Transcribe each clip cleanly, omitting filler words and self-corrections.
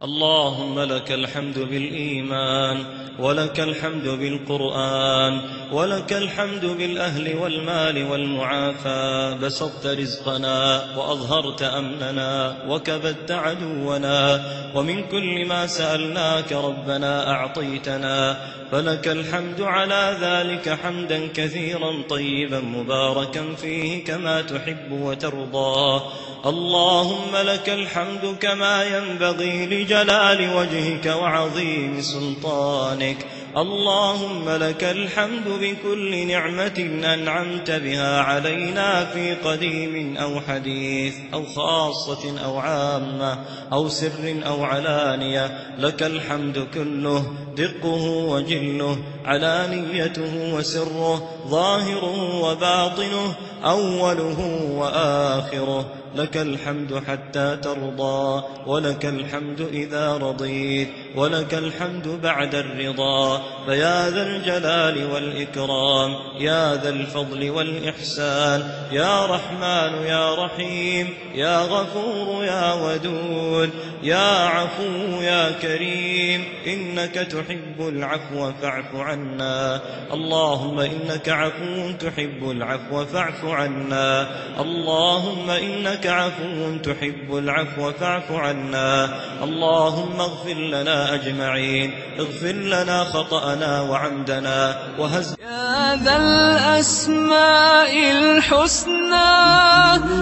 اللهم لك الحمد بالإيمان، ولك الحمد بالقرآن، ولك الحمد بالأهل والمال والمعافاة. بسطت رزقنا وأظهرت أمننا وكبدت عدونا، ومن كل ما سألناك ربنا أعطيتنا، فلك الحمد على ذلك حمدا كثيرا طيبا مباركا فيه كما تحب وترضى. اللهم لك الحمد كما ينبغي لجلال وجهك وعظيم سلطانك. اللهم لك الحمد بكل نعمة أنعمت بها علينا في قديم أو حديث أو خاصة أو عامة أو سر أو علانية. لك الحمد كله، دقه وجله، علانيته وسره، ظاهره وباطنه، أوله وآخره. لك الحمد حتى ترضى، ولك الحمد إذا رضيت، ولك الحمد بعد الرضا. فيا ذا الجلال والإكرام، يا ذا الفضل والإحسان، يا رحمن يا رحيم، يا غفور يا ودود، يا عفو يا كريم، إنك تحب العفو فاعف عنا. اللهم إنك عفو تحب العفو فاعف عنا. اللهم إنك عفو تحب العفو فاعف عنا. اللهم اغفر لنا أجمعين، اغفر لنا خطأنا وعمدنا وهزلنا. يا ذا الأسماء الحسنى،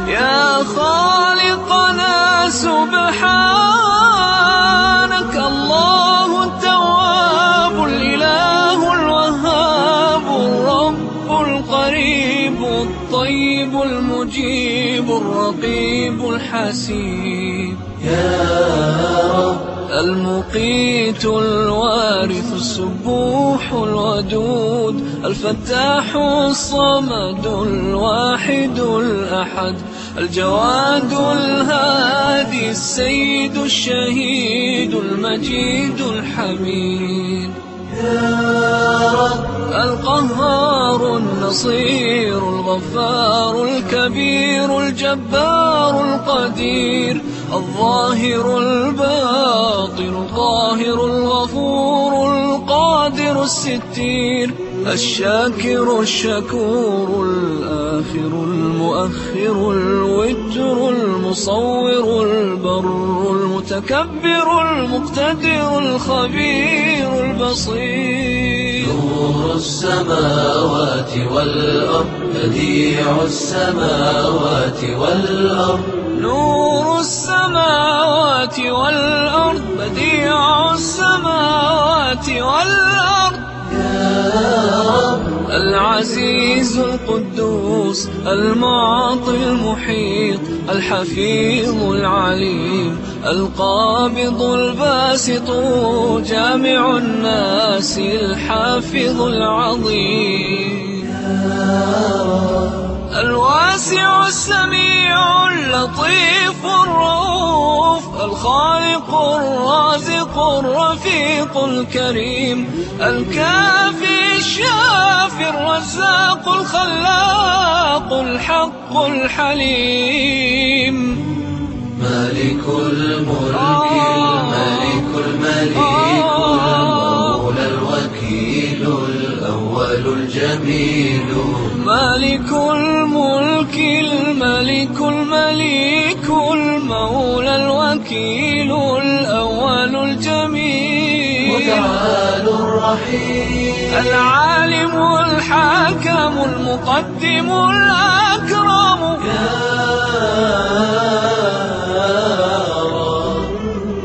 يا خالقنا سبحانك. الله التواب، الإله الوهاب، الرب القريب، الطيب المجيب، الرقيب الحسيب. يا رب المقيت الوارث السبوح الودود، الفتاح الصمد الواحد الأحد، الجواد الهادي، السيد الشهيد، المجيد الحميد. يا رب القهار النصير، الغفار الكبير، الجبار القدير، الظاهر الباطن، القاهر الغفور، القادر الستير، الشاكر الشكور، الآخر المؤخر، الوتر المصور، البر المتكبر، المقتدر، الخبير البصير. نور السماوات والأرض، بديع السماوات والأرض. نور السماوات والأرض، بديع السماوات والأرض. يا رب العزيز القدوس، المعطي المحيط، الحفيظ العليم، القابض الباسط، جامع الناس، الحافظ العظيم. يا رب الواسع السميع، اللطيف الرؤوف، الخالق الرازق، الرفيق الكريم، الكافي الشافي، الرزاق الخلاق، الحق الحليم. مالك الملك، الملك المليك، المولى الوكيل، الأول الجميل. مالك الملك، الملك المليك، المولى الوكيل، الأول الجميل. متعال الرحيم، العالم الحاكم، المقدم الأكرم.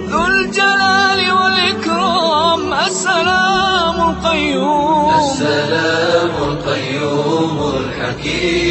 ذو الجلال والإكرام، السلام القيوم، السلام القيوم الحكيم.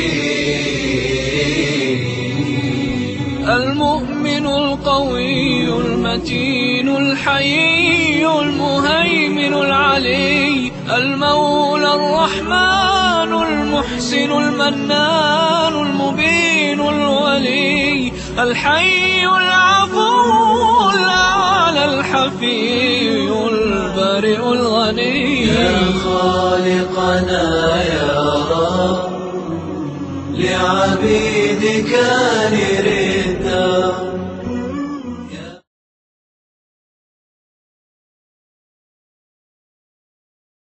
المؤمن القوي المتين الحيي المهيمن العلي، المولى الرحمن المحسن المنان المبين الولي، الحي العفو الأعلى الحفي البارئ الغني. يا خالقنا يا رب لعبيدك نري